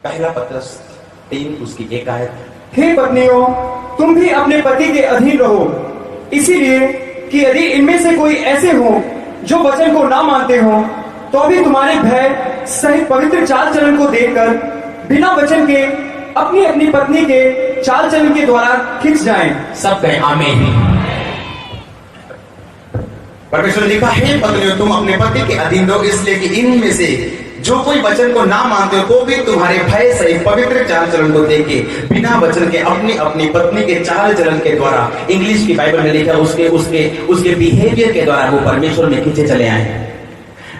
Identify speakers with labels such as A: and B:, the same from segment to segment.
A: पहला पत्रस 3 उसकी 1 आयत।
B: हे पत्नियों, तुम भी अपने पति के अधीन रहो, इसीलिए कि यदि इनमें से कोई ऐसे हो जो वचन को ना मानते हो, तो भी तुम्हारे भय सहित पवित्र चाल चलन को देखकर बिना वचन के अपनी अपनी पत्नी के चाल चलन के द्वारा खिंच जाएं।
A: सब कहें आमीन। परमेश्वर लिखा है पत्नियों तुम अपने पति के अधीन रहो, इसलिए कि इनमें से जो कोई वचन को ना मानते हो तो भी तुम्हारे भय सहित पवित्र चाल चलन को देखे बिना वचन के अपनी अपनी पत्नी के चाल चलन के द्वारा, इंग्लिश की बाइबल में लिखा उसके उसके उसके बिहेवियर के द्वारा वो परमेश्वर में खींचे चले आए।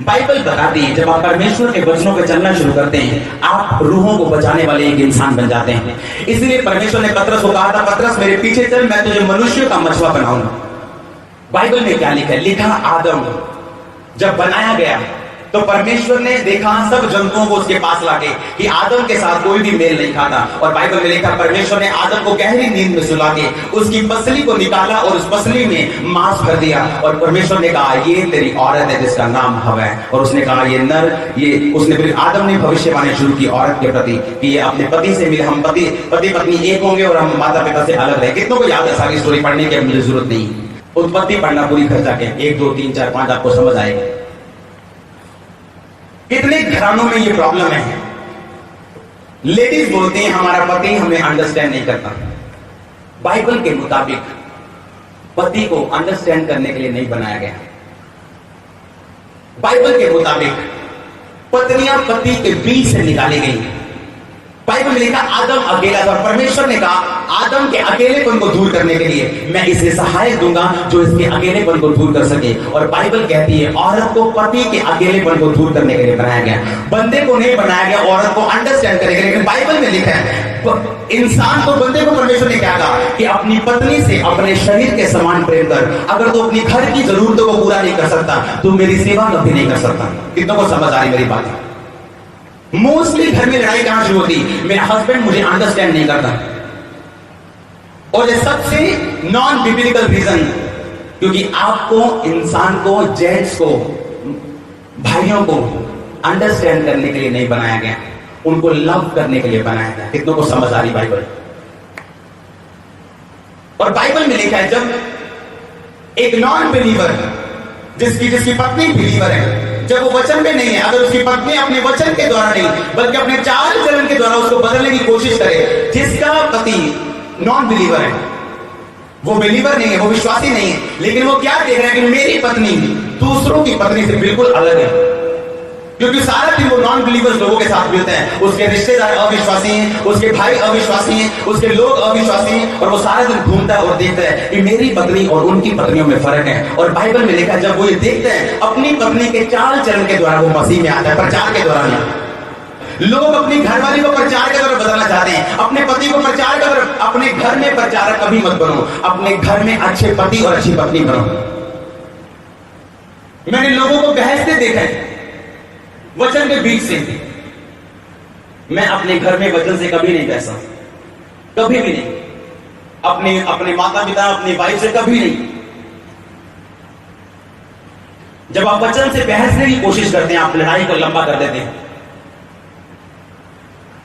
A: बाइबल बताती है जब आप परमेश्वर के वचनों पे चलना शुरू करते हैं, आप रूहों को बचाने वाले एक इंसान बन जाते हैं। इसलिए परमेश्वर ने पतरस को कहा था, पतरस मेरे पीछे चल, मैं तुझे मनुष्य का मछुआ बनाऊंगा। बाइबल में क्या लिखा है? लिखा आदम जब बनाया गया तो परमेश्वर ने देखा सब जंतुओं को उसके पास लाके कि आदम के साथ कोई भी मेल नहीं खाता, और बाइबल में लिखा परमेश्वर ने आदम को गहरी नींद में सुला के उसकी पसली को निकाला और उस पसली में मांस भर दिया, और परमेश्वर ने कहा ये तेरी औरत है जिसका नाम हवा है, और उसने कहा ये नर, ये उसने फिर आदम ने भविष्यवाणी शुरू की औरत के प्रति कि ये अपने पति से मिले, हम पति पत्नी एक होंगे और हम माता पिता से अलग रहे। कितनों को याद है सारी स्टोरी? पढ़ने की मुझे जरूरत नहीं, उत्पत्ति पढ़ना पूरी घर जाके 1 2 3 4 5 आपको समझ आएगा। कितने घरानों में ये प्रॉब्लम है, लेडीज बोलती हैं हमारा पति हमें अंडरस्टैंड नहीं करता। बाइबल के मुताबिक पति को अंडरस्टैंड करने के लिए नहीं बनाया गया। बाइबल के मुताबिक पत्नियां पति के बीच से निकाली गई। बाइबल में लिखा आदम अकेला था, परमेश्वर ने कहा आदम के अकेलेपन को दूर करने के लिए मैं इसे सहायक दूंगा जो इसके अकेलेपन को दूर कर सके। और बाइबल कहती है औरत को पति के अकेलेपन को दूर करने के लिए बनाया गया, बंदे को नहीं बनाया गया औरत को अंडरस्टैंड करने के लिए। लेकिन बाइबल में लिखा है इंसान को, बंदे को परमेश्वर ने क्या कहा कि अपनी पत्नी से अपने शरीर के समान प्रेम कर। अगर तू अपनी घर की जरूरतों को पूरा नहीं कर सकता तो मेरी सेवा कभी नहीं कर सकता। कितनों को समझ आ रही मेरी बात? मोस्टली घर में लड़ाई कहां शुरू होती? मेरा हस्बैंड मुझे अंडरस्टैंड नहीं करता, और ये सबसे नॉन बिब्लिकल रीजन, क्योंकि आपको, इंसान को, जेंट्स को, भाइयों को अंडरस्टैंड करने के लिए नहीं बनाया गया, उनको लव करने के लिए बनाया गया। कितनों को समझ आ रही बाइबल? और बाइबल में लिखा है जब एक नॉन बिलीवर जिसकी पत्नी बिलीवर है, जब वो वचन में नहीं है, अगर उसकी पत्नी अपने वचन के द्वारा नहीं बल्कि अपने चाल चलन के द्वारा उसको बदलने की कोशिश करे, जिसका पति नॉन बिलीवर है, वो बिलीवर नहीं है, वो विश्वासी नहीं है, लेकिन वो क्या देख रहा है कि मेरी पत्नी दूसरों की पत्नी से बिल्कुल अलग है, क्योंकि सारा दिन वो नॉन बिलीवर्स लोगों के साथ मिलते हैं, उसके रिश्तेदार अविश्वासी हैं, उसके भाई अविश्वासी हैं, उसके लोग अविश्वासी हैं, और वो सारा दिन घूमता है और देखता है कि मेरी पत्नी और उनकी पत्नियों में फर्क है। और बाइबल में लिखा जब वो ये देखते हैं अपनी पत्नी के चाल चलन के द्वारा वो मसीह में आता है, प्रचार के द्वारा नहीं। लोग अपनी घरवाली को प्रचार के द्वारा बदलना चाहते हैं, अपने पति को प्रचार के द्वारा। अपने घर में प्रचारक कभी मत बनो, अपने घर में अच्छे पति और अच्छी पत्नी बनो। मैंने लोगों को बहसते देखा है वचन के बीच से। मैं अपने घर में वचन से कभी नहीं बहसा, कभी भी नहीं, अपने माता पिता, अपनी वाइफ से कभी नहीं। जब आप वचन से बहसने की कोशिश करते हैं आप लड़ाई को लंबा कर देते हैं।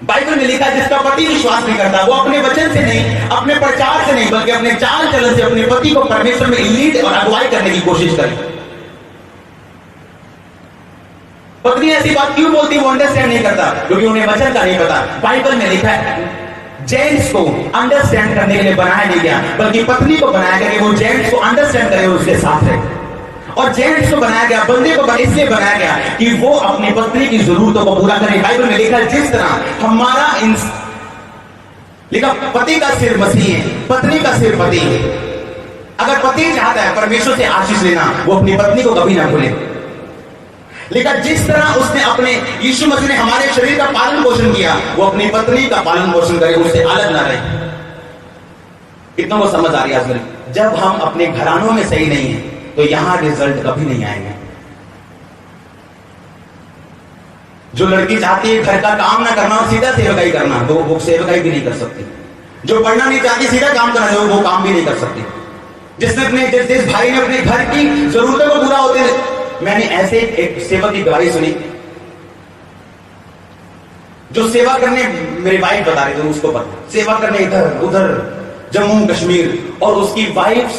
A: बाइबल में लिखा जिसका पति विश्वास नहीं करता वो अपने वचन से नहीं, अपने प्रचार से नहीं, बल्कि अपने चाल चलन से अपने पति को परमेश्वर में लीड और अगुवाई करने की कोशिश करे। पत्नी ऐसी बात क्यों बोलती वो अंडरस्टैंड नहीं करता, क्योंकि उन्हें वचन का नहीं पता। बाइबल में लिखा है जेंट्स को अंडरस्टैंड करने के लिए बनाया नहीं गया, बल्कि पत्नी को बनाया गया कि वो जेंट्स को अंडरस्टैंड करे, उसके साथ रहे। और जेंट्स को बनाया गया, बंदे को इसलिए बनाया गया कि वो अपनी पत्नी की जरूरतों को पूरा करे। बाइबल में लिखा है जिस तरह हमारा लिखा पति का सिर मसीह है, पत्नी का सिर पति है। अगर पति चाहता है परमेश्वर से आशीष लेना, वो अपनी पत्नी को कभी ना भूले। लेकिन जिस तरह उसने अपने यीशु मसीह ने हमारे शरीर का पालन पोषण किया, वो अपनी पत्नी का पालन पोषण करे, उससे अलग ना रहे। कितनों को समझ आ रही है? जब हम अपने घरानों में सही नहीं है तो यहां रिजल्ट कभी नहीं आएंगे। जो लड़की चाहती है घर का काम ना करना और सीधा सेवकाई करना, तो वो सेवकाई भी नहीं कर सकती। जो पढ़ना नहीं चाहती सीधा काम करना, वो काम भी नहीं कर सकती। जिस भाई ने अपने घर की जरूरतों को पूरा होते, मैंने ऐसे एक सेवक की गवाही सुनी। जो सेवा करने, मेरी वाइफ बता रही थी उसको पता, सेवा करने इधर उधर जम्मू कश्मीर, और उसकी वाइफ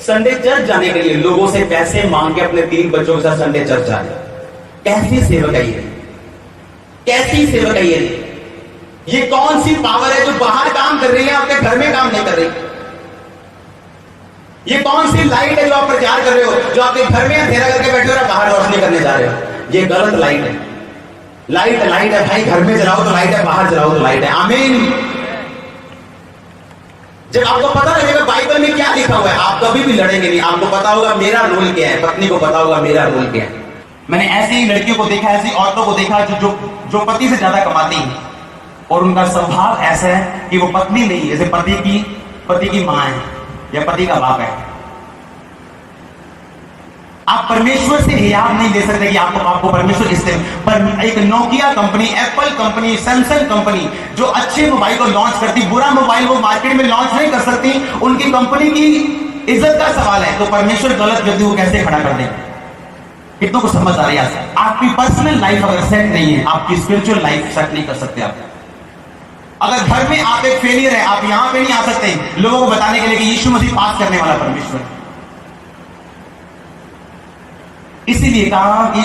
A: संडे चर्च जाने के लिए लोगों से पैसे मांग के अपने 3 बच्चों के साथ संडे चर्च जा रहे। कैसी सेवक है ये? कैसी सेवक है ये कौन सी पावर है जो बाहर काम कर रही है, आपके घर में काम नहीं कर रही? ये कौन सी लाइट है जो आप प्रचार कर रहे हो, जो आपके घर में अंधेरा करके बैठे हो और बाहर रोशनी करने जा रहे हो? ये गलत लाइट है। लाइट है भाई, घर में जलाओ तो लाइट है, बाहर जलाओ तो लाइट है। आमीन। जब आपको पता लगेगा बाइबल में क्या लिखा हुआ है, आप कभी भी लड़ेंगे नहीं। आपको पता होगा मेरा रोल क्या है, पत्नी को पता होगा मेरा रोल क्या है। मैंने ऐसी लड़कियों को देखा, ऐसी औरतों को देखा जो पति से ज्यादा कमाती हैं और उनका स्वभाव ऐसा है कि वो पत्नी नहीं, जैसे पति की मां है या पति का बाप है। आप परमेश्वर से हियाब नहीं ले सकते कि आपको परमेश्वर इससे, पर एक Nokia company, Apple company, Samsung company जो अच्छे मोबाइल को लॉन्च करती, बुरा मोबाइल वो मार्केट में लॉन्च नहीं कर सकती, उनकी कंपनी की इज्जत का सवाल है। तो परमेश्वर गलत व्यक्ति को कैसे खड़ा कर देगा? कितनों को समझ आ रही है? आपकी पर्सनल लाइफ अगर सेट नहीं है, आपकी स्पिरिचुअल लाइफ सेट नहीं कर सकते आप। अगर घर में आप एक फेलियर है, आप यहां पे नहीं आ सकते लोगों को बताने के लिए कि यीशु मसीह पास करने वाला परमेश्वर है। इसीलिए कहा कि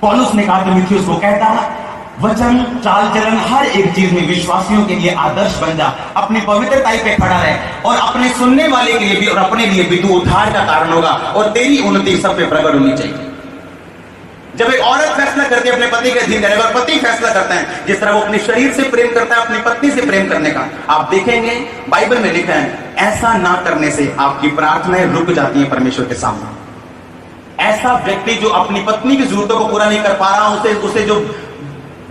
A: पौलुस ने कहा तीमुथियुस को, कहता वचन, चाल चलन, हर एक चीज में विश्वासियों के लिए आदर्श बन जा, अपनी पवित्रताई पे खड़ा रहे और अपने सुनने वाले के लिए भी और अपने लिए भी तू उद्धार का कारण होगा और तेरी उन्नति सब पे प्रकट होनी चाहिए। जब एक औरत फैसला करती है अपने पति के अधीन रहने का, और पति फैसला करता है जिस तरह वो अपने शरीर से प्रेम करता है अपनी पत्नी से प्रेम करने का, आप देखेंगे बाइबल में लिखा है ऐसा ना करने से आपकी प्रार्थनाएं रुक जाती हैं परमेश्वर के सामने। ऐसा व्यक्ति जो अपनी पत्नी की जरूरतों को पूरा नहीं कर पा रहा, उसे जो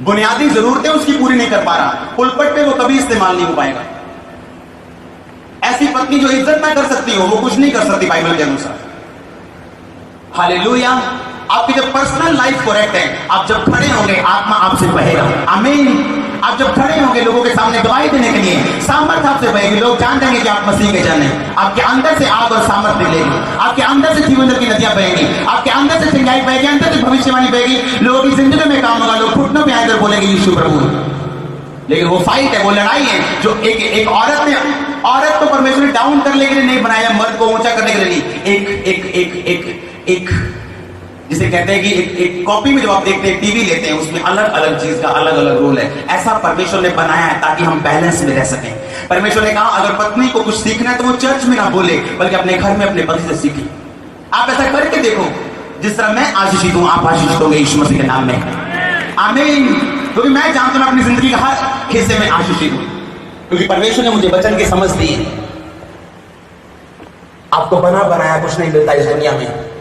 A: बुनियादी जरूरतें उसकी पूरी नहीं कर पा रहा, पुलपट पे वो कभी इस्तेमाल नहीं हो पाएगा। ऐसी पत्नी जो इज्जत ना कर सकती हो, वो कुछ नहीं कर सकती बाइबल के अनुसार। हालेलुया। आपकी जब पर्सनल लाइफ करेक्ट है, आप जब खड़े होंगे आत्मा आपसे बहेगा। आमीन। आप जब खड़े होंगे लोगों के सामने गवाही देने के लिए, सामर्थ्य आपसे बहेगी। लोग जान जाएंगे कि आप मसीह के जन हैं। आपके अंदर से आग और सामर्थ्य निकलेगी, आपके अंदर से जीवन की नदियां बहेंगी, आपके अंदर से चिंगाई बहेगी, अंदर से भविष्यवाणी बहेगी। लोगों की जिंदगी में काम होगा, लोग घुटनों पे आकर बोलेंगे यीशु प्रभु। लेकिन वो फाइट है, वो लड़ाई है जो एक औरत को परमेश्वर ने डाउन करने के लिए नहीं बनाया, मर्द को ऊंचा करने के लिए नहीं। एक जिसे कहते हैं कि एक कॉपी में जो आप देखते हैं, टीवी लेते हैं, उसमें अलग अलग चीज का अलग अलग रोल है। ऐसा परमेश्वर ने बनाया है ताकि हम बैलेंस में रह सकें। परमेश्वर ने कहा अगर पत्नी को कुछ सीखना है तो वो चर्च में ना बोले, बल्कि अपने घर में अपने पति से सीखे। आप ऐसा करके देखो, जिस तरह मैं आशीषित हूं आप आशीषित होंगे यीशु मसीह के नाम में। आमीन। क्योंकि मैं जानता हूं अपनी जिंदगी का हर हिस्से में आशीषित हूं, क्योंकि परमेश्वर ने मुझे वचन की समझ दी है। आपको बना बनाया कुछ नहीं मिलता इस दुनिया में।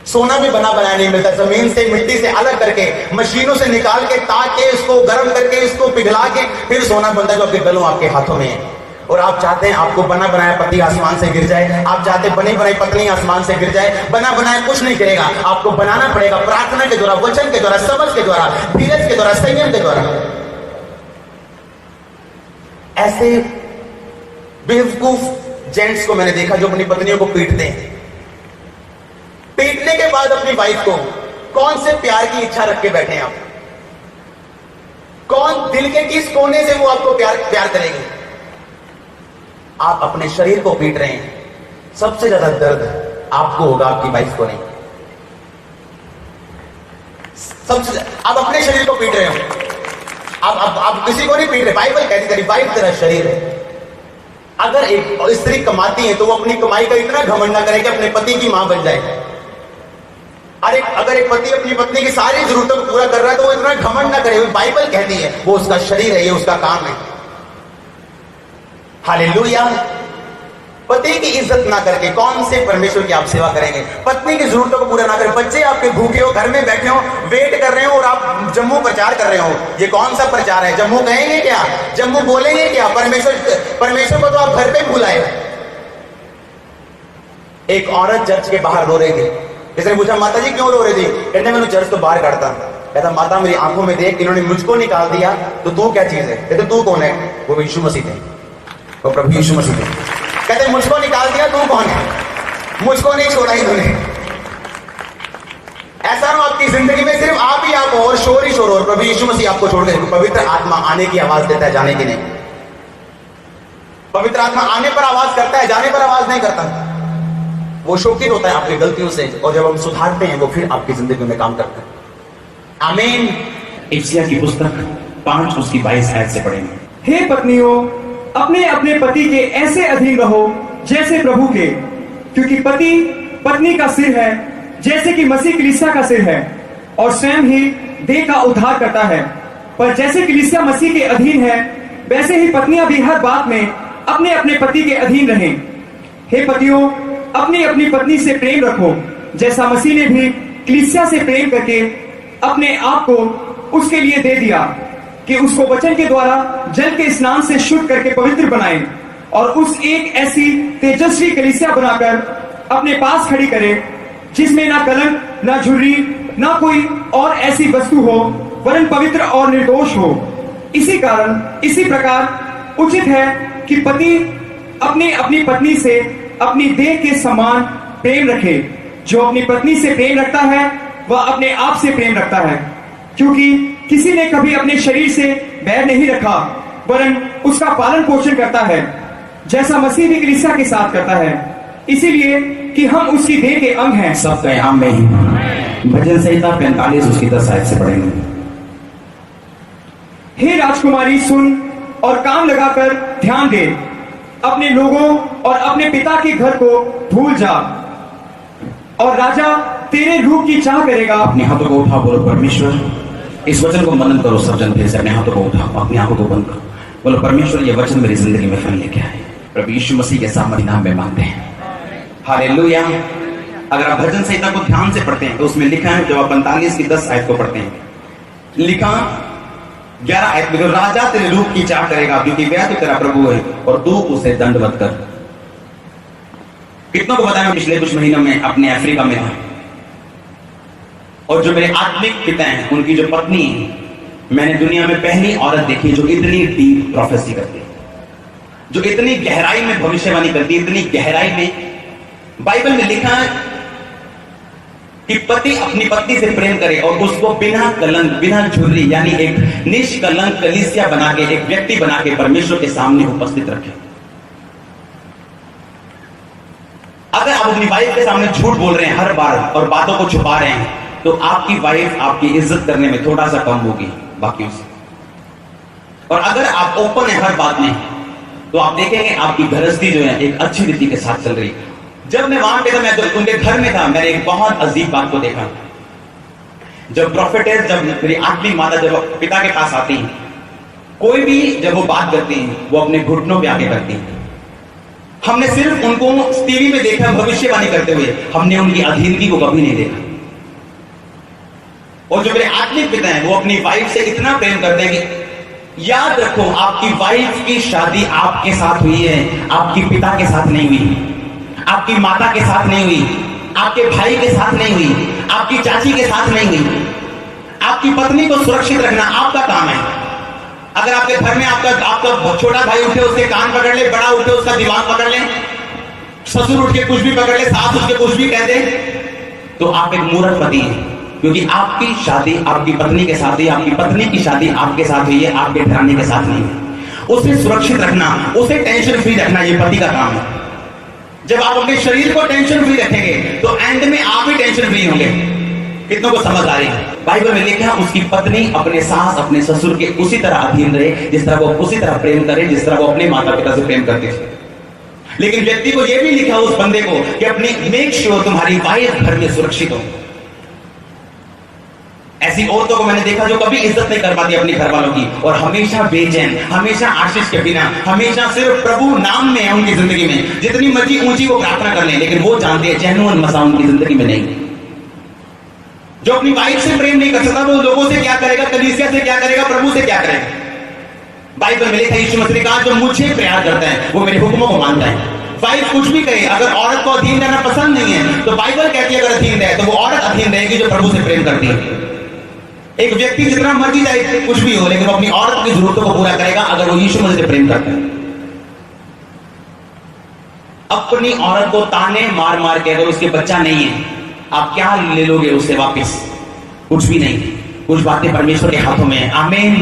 A: सोना भी बना बनाया नहीं मिलता, जमीन से मिट्टी से अलग करके मशीनों से निकाल के ताक के इसको गर्म करके इसको पिघला के फिर सोना बनता है जो आपके गलों आपके हाथों में है। और आप चाहते हैं आपको बना बनाया पति आसमान से गिर जाए, आप चाहते हैं बनी बनाई पत्नी आसमान से गिर जाए। बना बनाया कुछ नहीं करेगा, आपको बनाना पड़ेगा प्रार्थना के द्वारा, वचन के द्वारा, समझ के द्वारा, धीरज के द्वारा, संयम के द्वारा। ऐसे बेवकूफ जेंट्स को मैंने देखा जो अपनी पत्नियों को पीटते हैं। पीटने के बाद अपनी वाइफ को कौन से प्यार की इच्छा रख के बैठे हैं आप? कौन दिल के किस कोने से वो आपको प्यार करेगी? आप अपने शरीर को पीट रहे हैं। सबसे ज्यादा दर्द आपको होगा, आपकी वाइफ को नहीं। सबसे आप अपने शरीर को पीट रहे हो, आप किसी को नहीं पीट रहे। बाइबल कहती तेरी वाइफ तेरा शरीर है। अगर एक स्त्री कमाती है तो वो अपनी कमाई का इतना घमंड ना करे कि अपने पति की मां बन जाए। अगर एक पति अपनी पत्नी की सारी जरूरतों को पूरा कर रहा है तो वो इतना घमंड ना करे। बाइबल कहती है वो उसका शरीर है, ये उसका काम है। हालेलुया। पति की इज्जत ना करके कौन से परमेश्वर की आप सेवा करेंगे? पत्नी की जरूरतों को पूरा ना करें, बच्चे आपके भूखे हो, घर में बैठे हो, वेट कर रहे हो और आप जम्मू प्रचार कर रहे हो। ये कौन सा प्रचार है? जम्मू कहेंगे क्या? जम्मू बोलेंगे क्या? परमेश्वर को तो आप घर पे बुलाए। एक औरत चर्च के बाहर रो रही थी। किसी ने पूछा माता जी क्यों रो रही थी? कहते मैंने चर्च तो बाहर काटता। कहता माता मेरी आंखों में देख, इन्होंने मुझको निकाल दिया तो तू क्या चीज है? कहते तू कौन है? वो यीशु मसीह थे, वो प्रभु यीशु मसीह थे। कहते मुझको निकाल दिया, तू कौन है? मुझको नहीं छोड़ा इन्होंने। ऐसा ना आपकी जिंदगी में सिर्फ आप ही आप हो और शोर ही शोर हो और प्रभु यीशु मसीह आपको छोड़ गए। पवित्र आत्मा आने की आवाज देता है, जाने की नहीं। पवित्र आत्मा आने पर आवाज करता है, जाने पर आवाज नहीं करता। वो शोकित होता है आपकी गलतियों से और जब हम सुधारते हैं वो फिर आपकी जिंदगी में काम करता है। आमीन।
C: इफ्सिया की पुस्तक 5 उसकी 22 आयत से पढ़ेंगे।
B: हे पत्नियों, अपने अपने पति के ऐसे अधीन रहो जैसे प्रभु के, क्योंकि पति पत्नी का सिर है, जैसे कि मसीह कलीसिया का सिर है और स्वयं ही देह का उद्धार करता है। पर जैसे कलीसिया मसीह के अधीन है, वैसे ही पत्नियां भी हर बात में अपने अपने पति के अधीन रहें। हे पतियों, अपनी अपनी पत्नी से प्रेम रखो, जैसा मसीह ने भी कलीसिया से प्रेम करके अपने आप को उसके लिए दे दिया कि उसको वचन के द्वारा जल के स्नान से शुद्ध करके पवित्र बनाए और उस एक ऐसी तेजस्वी कलीसिया बनाकर अपने पास खड़ी करे जिसमें ना कलंक, ना झुर्री, ना कोई और ऐसी वस्तु हो, वरन पवित्र और निर्दोष हो। इसी प्रकार उचित है कि पति अपनी अपनी पत्नी से अपनी देह के समान प्रेम रखे। जो अपनी पत्नी से प्रेम रखता है वह अपने आप से प्रेम रखता है, क्योंकि किसी ने कभी अपने शरीर से बैर नहीं रखा, वरन उसका पालन पोषण करता है, जैसा मसीह भी कलीसिया के साथ करता है, इसीलिए कि हम उसकी देह के अंग हैं।
C: सब कहे आमीन। भजन संहिता 45 उसकी 10 आयत से पढ़ेंगे।
B: हे राजकुमारी, सुन और कान लगाकर ध्यान दे, अपने लोगों और अपने पिता के घर को भूल जा, और राजा तेरे रूप की चाह करेगा।
C: अपने हाथों को उठाओ, बोलो परमेश्वर इस वचन को मनन करो। सब जन फिर से अपने हाथों को उठाओ, अपनी आंखों को बंद करो, बोलो परमेश्वर ये वचन मेरी जिंदगी में फल लेके आए। प्रभु यीशु मसीह के सामर्थ्य नाम में मांगते हैं, हालेलुया। अगर आप भजन संहिता को ध्यान से पढ़ते हैं तो उसमें लिखा है, जब आप 45 की 10 आयत को पढ़ते हैं, लिखा 11 आयत में, राजा तेरे रूप की चाह करेगा, क्योंकि वह तो तेरा प्रभु है और तू उसे दंडवत कर। कितनों को बताया, पिछले कुछ महीनों में अपने अफ्रीका में था और जो मेरे आत्मिक पिता हैं उनकी जो पत्नी है, मैंने दुनिया में पहली औरत देखी जो इतनी डीप प्रोफेसी करती है, जो इतनी गहराई में भविष्यवाणी करती है, इतनी गहराई में। बाइबल में लिखा है कि पति अपनी पत्नी से प्रेम करे और उसको बिना कलंक, बिना झुर्री, यानी एक निष्कलंक कलीसिया बना के, एक व्यक्ति बना के परमेश्वर के सामने उपस्थित रखे। अगर आप अपनी वाइफ के सामने झूठ बोल रहे हैं हर बार और बातों को छुपा रहे हैं, तो आपकी वाइफ आपकी इज्जत करने में थोड़ा सा कम होगी बाकियों से। और अगर आप ओपन है हर बात में, तो आप देखेंगे आपकी गृहस्थी जो है एक अच्छी रीति के साथ चल रही। जब मैं वहां पे था, मैं उनके घर में था, मैंने एक बहुत अजीब बात को देखा। जब प्रोफेटेस, जब मेरी आत्मिक माता जब पिता के पास आती है, कोई भी जब वो बात करती है वो अपने घुटनों पे आके करती है। हमने सिर्फ उनको टीवी में देखा भविष्यवाणी करते हुए, हमने उनकी अधीनगी को कभी नहीं देखा। और जो मेरे आत्मिक पिता हैं वो अपनी वाइफ से इतना प्रेम करते हैं कि याद रखो, आपकी वाइफ की शादी आपके साथ हुई है, आपकी पिता के साथ नहीं हुई, आपकी माता के साथ नहीं हुई, आपके भाई के साथ नहीं हुई, आपकी चाची के साथ नहीं हुई। आपकी पत्नी को सुरक्षित रखना आपका काम है। अगर आपके घर में आपका छोटा भाई उठे उसके कान पकड़ ले, बड़ा उठे उसका दिमाग पकड़ ले, ससुर उठ के कुछ भी पकड़ ले, सास उठ के कुछ भी कह दे, तो आप एक मूर्ख पति हैं। क्योंकि आपकी शादी आपकी पत्नी के साथ है, आपकी पत्नी की शादी आपके साथ हुई है, आपके घराने के साथ नहीं है। उसे सुरक्षित रखना, उसे टेंशन फ्री रखना, ये पति का काम है। जब आप अपने शरीर को टेंशन फ्री रखेंगे तो एंड में आप ही टेंशन फ्री होंगे। कितनों को समझ आ रही है? बाइबल में लिखा है उसकी पत्नी अपने सास अपने ससुर के उसी तरह अधीन रहे जिस तरह वो उसी तरह प्रेम करे जिस तरह वो अपने माता पिता से प्रेम करती थी। लेकिन व्यक्ति को यह भी लिखा उस बंदे को कि अपनी मेक श्योर तुम्हारी वाइफ घर में सुरक्षित हो। ऐसी औरतों को मैंने देखा जो कभी इज्जत नहीं कर पाती अपने घर वालों की और हमेशा बेचैन, हमेशा आशीष के बिना, हमेशा सिर्फ प्रभु नाम में है उनकी जिंदगी में। जितनी मर्जी ऊंची वो प्रार्थना कर लें, लेकिन वो जानते हैं जेन्युइन मसा उनकी जिंदगी में नहीं। जो अपनी वाइफ से प्रेम नहीं कर सकता वो लोगों से क्या करेगा, कलीसिया से क्या करेगा, प्रभु से क्या करेगा। बाइबल में लिखा है यीशु मसीह ने कहा जो मुझे प्यार करता है वो मेरे हुक्मों को मानता है। वाइफ कुछ भी कहे, अगर औरत को अधीन रहना पसंद नहीं है तो बाइबल कहती है अगर अधीन रहे तो वो औरत अधीन रहेगी जो प्रभु से प्रेम करती है। एक व्यक्ति जितना मर्जी चाहे कुछ भी हो, लेकिन वो अपनी औरत की जरूरतों को पूरा करेगा अगर वो यीशु मसीह से प्रेम करता है। अपनी औरत को ताने मार मार के, अगर उसके बच्चा नहीं है, आप क्या ले लोगे उससे वापस? कुछ भी नहीं। कुछ बातें परमेश्वर के हाथों में है। आमीन।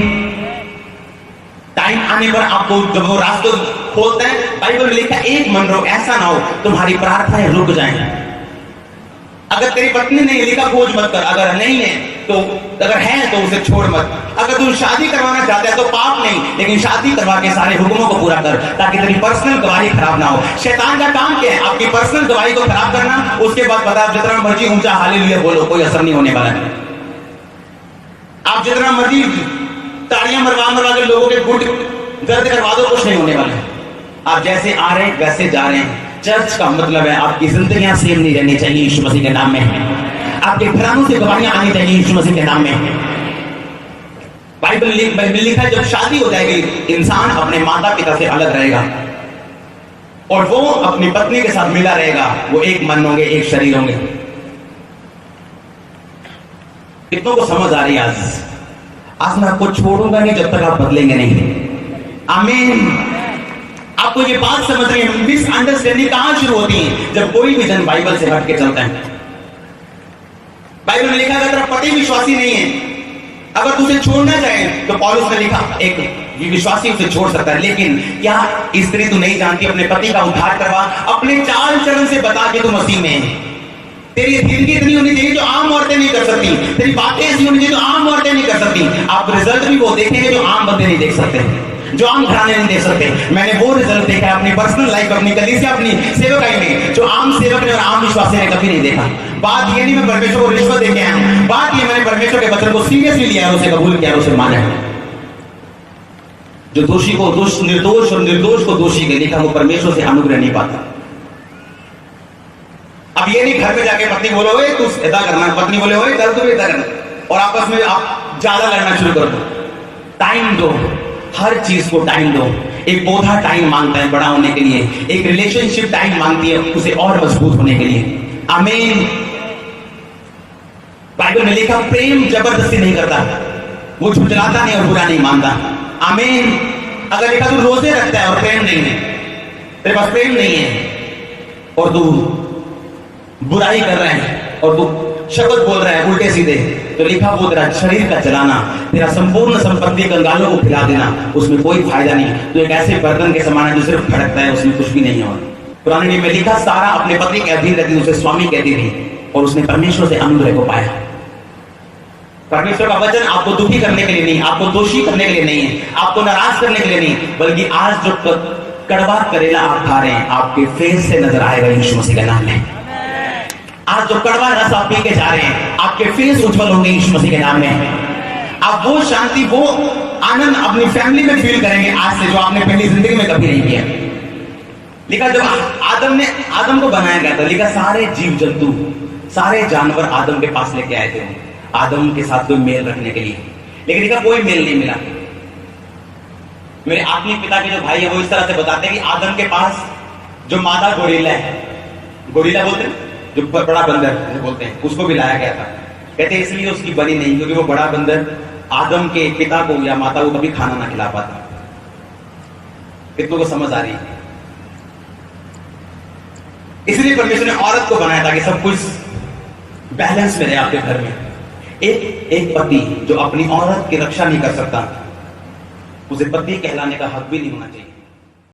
C: टाइम आने पर आपको जब वो रास्ते खोलते हैं, बाइबल में लिखा है एक मन रहो, ऐसा ना हो तुम्हारी प्रार्थनाएं रुक जाएं। अगर तेरी पत्नी नहीं, लिखा खोज मत कर। अगर नहीं है तो, अगर है तो उसे छोड़ मत। अगर तुम शादी करवाना चाहता है तो पाप नहीं, लेकिन शादी करवा के सारे हुक्मों को पूरा कर, ताकि तेरी पर्सनल गवाही खराब ना हो। शैतान का काम क्या है? आपकी पर्सनल गवाही को खराब करना। उसके बाद पता, आप जितना मर्जी ऊंचा हालेलुया बोलो, कोई असर नहीं होने वाला है। आप जितना मर्जी ताड़ियां मरवा के लोगों के गुट गर्द करवा दो, कुछ नहीं होने वाला है। आप जैसे आ रहे हैं वैसे जा रहे हैं। चर्च का मतलब है आपकी जिंदगियां सेम नहीं रहनी चाहिए यीशु मसीह के नाम में। आपके घरानों से गवाहियां आनी चाहिए यीशु मसीह के नाम में। बाइबल में लिखा है जब शादी हो जाएगी, इंसान अपने माता पिता से अलग रहेगा और वो अपनी पत्नी के साथ मिला रहेगा। वो एक मन होंगे, एक शरीर होंगे। कितनों को समझ आ रही है? आज मैं आपको छोड़ूंगा नहीं जब तक आप बदलेंगे नहीं। आमीन। आपको ये बात समझ रही है? मिसअंडरस्टैंडिंग कहां शुरू होती है? जब कोई भी जन बाइबल से हट के चलता है। बाइबल में लिखा है अगर पति विश्वासी नहीं है, अगर तुझे छोड़ना चाहे तो पौलुस ने लिखा एक विश्वासी उसे छोड़ सकता है, लेकिन क्या स्त्री तू नहीं जानती अपने पति का उद्धार करवा, अपने चाल चलन से बता के तू मसीह में है। तेरी जिंदगी इतनी होनी चाहिए जो आम औरतें नहीं कर सकती। तेरी बातें ऐसी होनी चाहिए जो आम औरतें नहीं कर सकती। आप रिजल्ट भी वो देखेंगे जो आम बंदे नहीं देख सकते, जो आम घराने नहीं देख सकते। मैंने वो रिजल्ट देखा है अपनी पर्सनल लाइफ, अपनी कलीसिया, अपनी सेवकाई में, जो आम सेवक ने और आम विश्वासी ने कभी नहीं देखा। बात ये नहीं मैं परमेश्वर को रिश्वत देके आया हूं, बात ये मैंने परमेश्वर के वचन को सीरियसली लिया है, उसे कबूल किया, उसे माना है। जो दोषी को दोष, निर्दोष और निर्दोष को दोषी के लिखा, वो परमेश्वर से अनुग्रह नहीं पाता। अब ये नहीं घर में जाके पत्नी बोलो ओए तू ऐसा करना, पत्नी बोले ओए चल तू ऐसा करना, और आपस में आप ज्यादा लड़ना शुरू कर दो। टाइम दो, हर चीज को टाइम दो। एक पौधा टाइम मांगता है बड़ा होने के लिए, एक रिलेशनशिप टाइम मांगती है उसे और मजबूत होने के लिए। आमीन। बाइबल में लिखा प्रेम जबरदस्ती नहीं करता, वो झुठलाता नहीं और बुरा नहीं मानता। आमीन। अगर लिखा तू रोजे रखता है और प्रेम नहीं है, तेरे पास प्रेम नहीं है और तू बुराई कर रहा है और तू शब्द बोल रहा है उल्टे सीधे, तो लिखा वो तेरा शरीर का जलाना, तेरा संपूर्ण संपत्ति कंगालों को खिला देना, उसमें कोई फायदा नहीं। तो एक ऐसे बर्तन के समान है जो सिर्फ भड़कता है, उसमें कुछ भी नहीं है। और पुराने नियम में लिखा सारा अपने पति के अधीन रहती, उसे स्वामी कहती थी और उसने परमेश्वर से अनुग्रह को पाया। परमेश्वर का वचन आपको दुखी करने के लिए नहीं, आपको दोषी करने के लिए नहीं है, आपको नाराज करने के लिए नहीं, बल्कि आज जो कड़वा करेला आप खा रहे हैं आपके फेस से नजर आएगा यीशु मसीह के नाम में। आज जो कड़वा रस आप पी के जा रहे हैं आपके फेस उज्जवल होंगे यीशु मसीह के नाम में। आप वो शांति, वो आनंद अपनी फैमिली में फील करेंगे आज से, जो आपने पहली जिंदगी में कभी नहीं किया। लिखा जब आदम को बनाया गया था, लिखा सारे जीव जंतु, सारे जानवर आदम के पास लेके आए थे आदम के साथ कोई मेल रखने के लिए, लेकिन लिखा कोई मेल नहीं मिला। मेरे आत्मिक पिता के जो भाई है वो इस तरह से बताते हैं कि आदम के पास जो मादा गोरिल्ला है, गोरिल्ला बोलते हैं जो बड़ा बंदर बोलते हैं, उसको भी लाया गया था। कहते हैं इसलिए उसकी बनी नहीं क्योंकि वो बड़ा बंदर आदम के पिता को या माता को कभी खाना ना खिला पाता। कितनों को समझ आ रही है? इसलिए परमेश्वर ने औरत को बनाया ताकि सब कुछ बैलेंस में रहे आपके घर में। एक पति जो अपनी औरत की रक्षा नहीं कर सकता, उसे पति कहलाने का हक भी नहीं होना चाहिए।